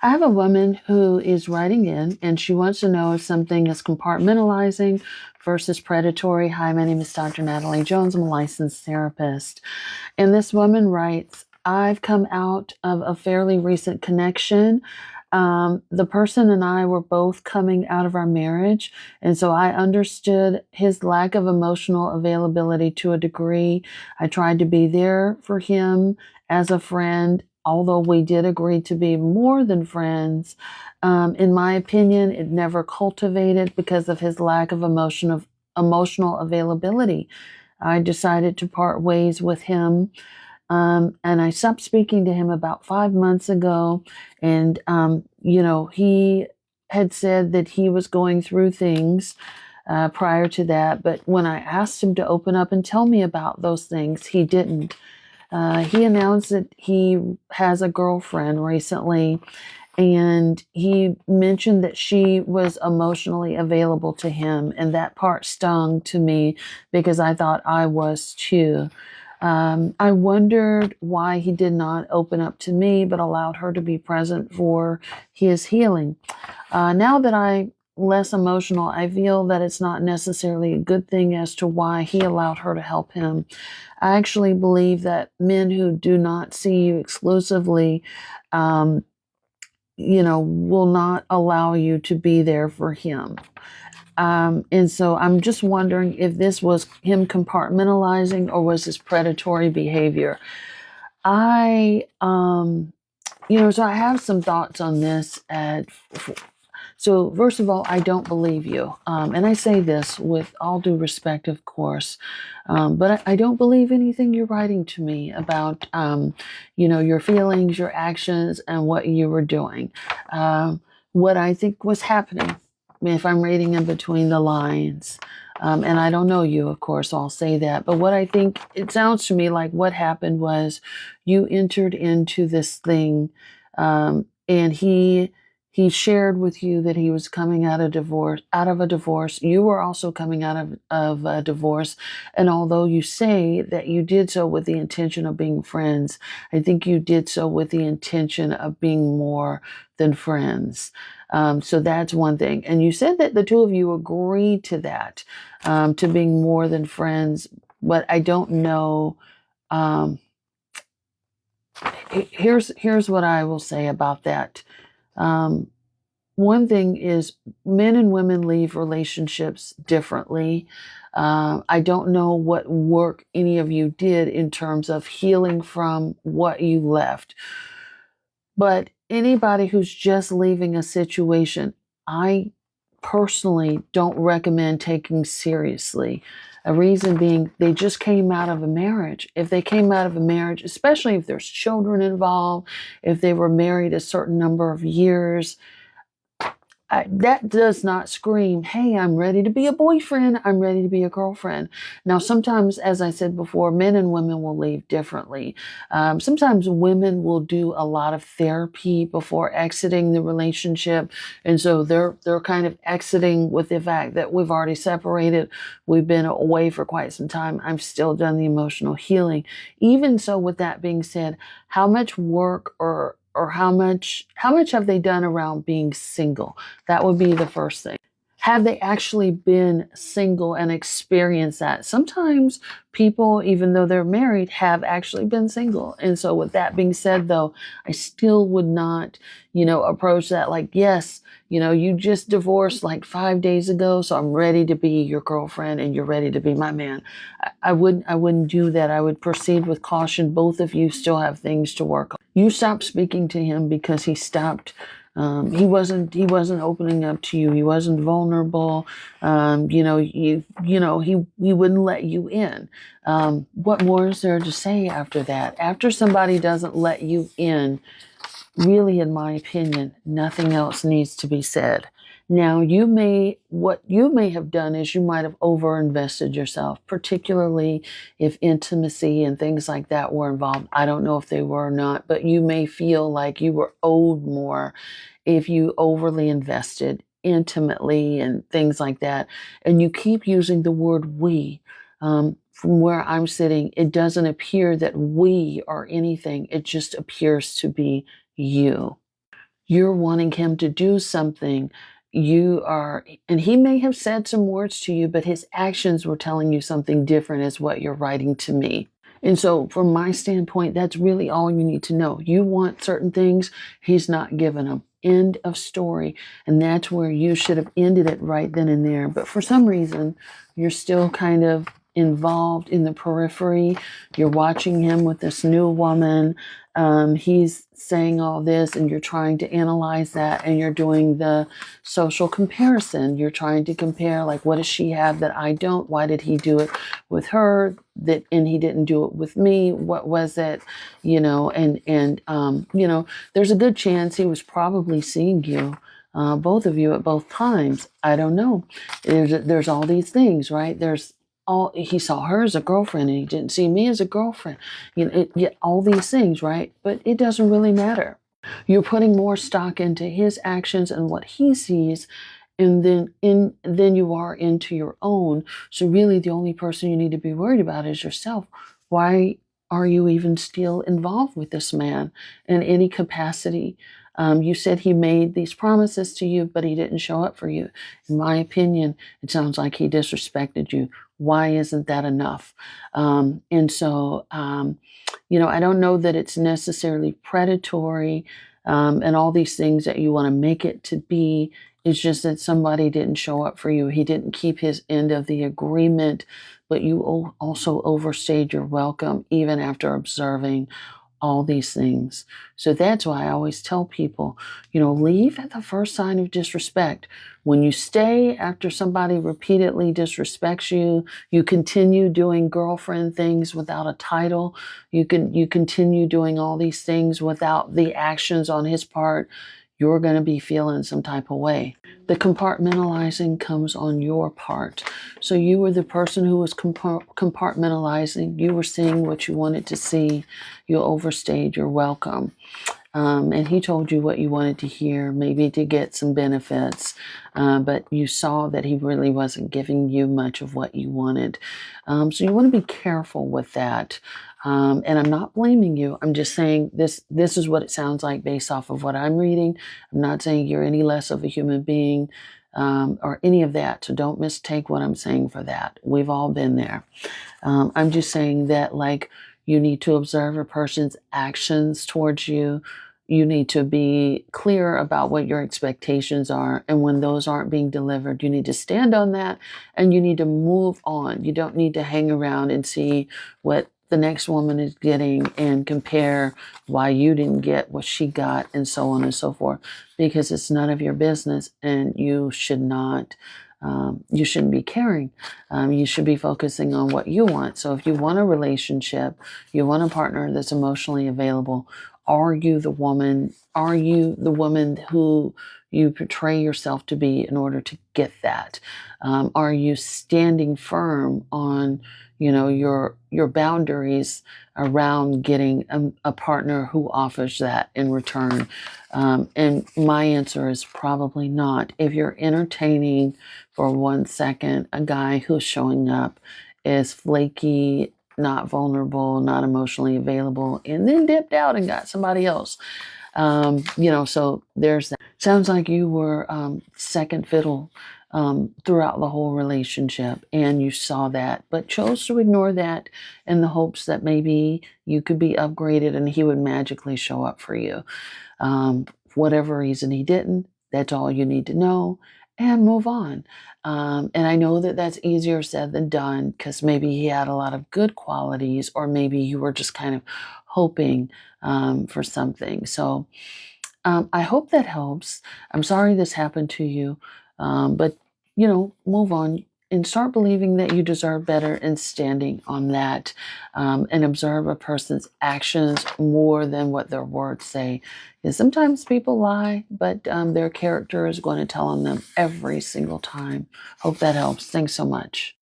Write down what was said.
I have a woman who is writing in and she wants to know if something is compartmentalizing versus predatory. Hi, my name is Dr. Natalie Jones. I'm a licensed therapist. And this woman writes, I've come out of a fairly recent connection. The person and I were both coming out of our marriage. And so I understood his lack of emotional availability to a degree. I tried to be there for him as a friend, although we did agree to be more than friends. In my opinion, it never cultivated because of his lack of emotional availability. I decided to part ways with him. And I stopped speaking to him about 5 months ago. And, he had said that he was going through things prior to that. But when I asked him to open up and tell me about those things, he didn't. He announced that he has a girlfriend recently, and he mentioned that she was emotionally available to him. And that part stung to me because I thought I was too. I wondered why he did not open up to me, but allowed her to be present for his healing. Now that I'm less emotional, I feel that it's not necessarily a good thing as to why he allowed her to help him. I actually believe that men who do not see you exclusively, will not allow you to be there for him. And so I'm just wondering if this was him compartmentalizing or was this predatory behavior. I, so I have some thoughts on this. So first of all, I don't believe you. And I say this with all due respect, of course. But I don't believe anything you're writing to me about, your feelings, your actions, and what you were doing. What I think was happening, if I'm reading in between the lines, and I don't know you, of course, so I'll say that. But what I think, it sounds to me like what happened was you entered into this thing, and he shared with you that he was coming out of a divorce. You were also coming out of a divorce. And although you say that you did so with the intention of being friends, I think you did so with the intention of being more than friends. So that's one thing. And you said that the two of you agreed to that, to being more than friends. But I don't know. Here's what I will say about that. One thing is men and women leave relationships differently. I don't know what work any of you did in terms of healing from what you left. But anybody who's just leaving a situation, I personally don't recommend taking seriously. A reason being, they just came out of a marriage. If they came out of a marriage, especially if there's children involved, if they were married a certain number of years, that does not scream, hey, I'm ready to be a boyfriend. I'm ready to be a girlfriend. Now, sometimes, as I said before, men and women will leave differently. Sometimes women will do a lot of therapy before exiting the relationship. And so they're kind of exiting with the fact that we've already separated. We've been away for quite some time. I've still done the emotional healing. Even so, with that being said, how much work or how much have they done around being single? That would be the first thing. Have they actually been single and experienced that? Sometimes people, even though they're married, have actually been single. And so with that being said, though, I still would not, approach that like, yes, you just divorced like 5 days ago, so I'm ready to be your girlfriend and you're ready to be my man. I wouldn't do that. I would proceed with caution. Both of you still have things to work on. You stopped speaking to him because he stopped. He wasn't opening up to you. He wasn't vulnerable. He wouldn't let you in. What more is there to say after that? After somebody doesn't let you in, really, in my opinion, nothing else needs to be said. Now, what you may have done is you might have overinvested yourself, particularly if intimacy and things like that were involved. I don't know if they were or not, but you may feel like you were owed more if you overly invested intimately and things like that. And you keep using the word we. From where I'm sitting, it doesn't appear that we are anything. It just appears to be you. you're wanting him to do something. You are, and he may have said some words to you, but his actions were telling you something different as what you're writing to me. And so, from my standpoint, that's really all you need to know. You want certain things, he's not giving them. End of story. And that's where you should have ended it right then and there. But for some reason, you're still kind of involved in the periphery. You're watching him with this new woman. He's saying all this, and you're trying to analyze that, and you're doing the social comparison. You're trying to compare, like, what does she have that I don't? Why did he do it with her that, and he didn't do it with me? What was it? There's a good chance he was probably seeing you, both of you, at both times. I don't know. There's all these things, right? He saw her as a girlfriend, and he didn't see me as a girlfriend. All these things, right? But it doesn't really matter. You're putting more stock into his actions and what he sees, and then you are into your own. So really, the only person you need to be worried about is yourself. Why are you even still involved with this man in any capacity? You said he made these promises to you, but he didn't show up for you. In my opinion, it sounds like he disrespected you. Why isn't that enough? I don't know that it's necessarily predatory, and all these things that you want to make it to be. It's just that somebody didn't show up for you. He didn't keep his end of the agreement, but you also overstayed your welcome, even after observing all these things. So that's why I always tell people, leave at the first sign of disrespect. When you stay after somebody repeatedly disrespects you, you continue doing girlfriend things without a title. You continue doing all these things without the actions on his part. You're going to be feeling some type of way. The compartmentalizing comes on your part. So you were the person who was compartmentalizing. You were seeing what you wanted to see. You overstayed your welcome. And he told you what you wanted to hear, maybe to get some benefits, but you saw that he really wasn't giving you much of what you wanted. So you want to be careful with that. And I'm not blaming you. I'm just saying this is what it sounds like based off of what I'm reading. I'm not saying you're any less of a human being, or any of that. So don't mistake what I'm saying for that. We've all been there. I'm just saying that, like, you need to observe a person's actions towards you. You need to be clear about what your expectations are. And when those aren't being delivered, you need to stand on that, and you need to move on. You don't need to hang around and see what the next woman is getting and compare why you didn't get what she got, and so on and so forth, because it's none of your business, and you should not. You shouldn't be caring. You should be focusing on what you want. So if you want a relationship, you want a partner that's emotionally available, are you the woman? Are you the woman who you portray yourself to be in order to get that? Are you standing firm on, your boundaries around getting a partner who offers that in return? And my answer is probably not. If you're entertaining for 1 second a guy who's showing up as flaky, not vulnerable, not emotionally available, and then dipped out and got somebody else, so there's that. Sounds like you were second fiddle throughout the whole relationship, and you saw that, but chose to ignore that in the hopes that maybe you could be upgraded and he would magically show up for you. Whatever reason he didn't, that's all you need to know, and move on. And I know that that's easier said than done, because maybe he had a lot of good qualities, or maybe you were just kind of hoping for something. So I hope that helps. I'm sorry this happened to you, but move on and start believing that you deserve better, and standing on that, and observe a person's actions more than what their words say. Because sometimes people lie, but their character is going to tell on them every single time. Hope that helps. Thanks so much.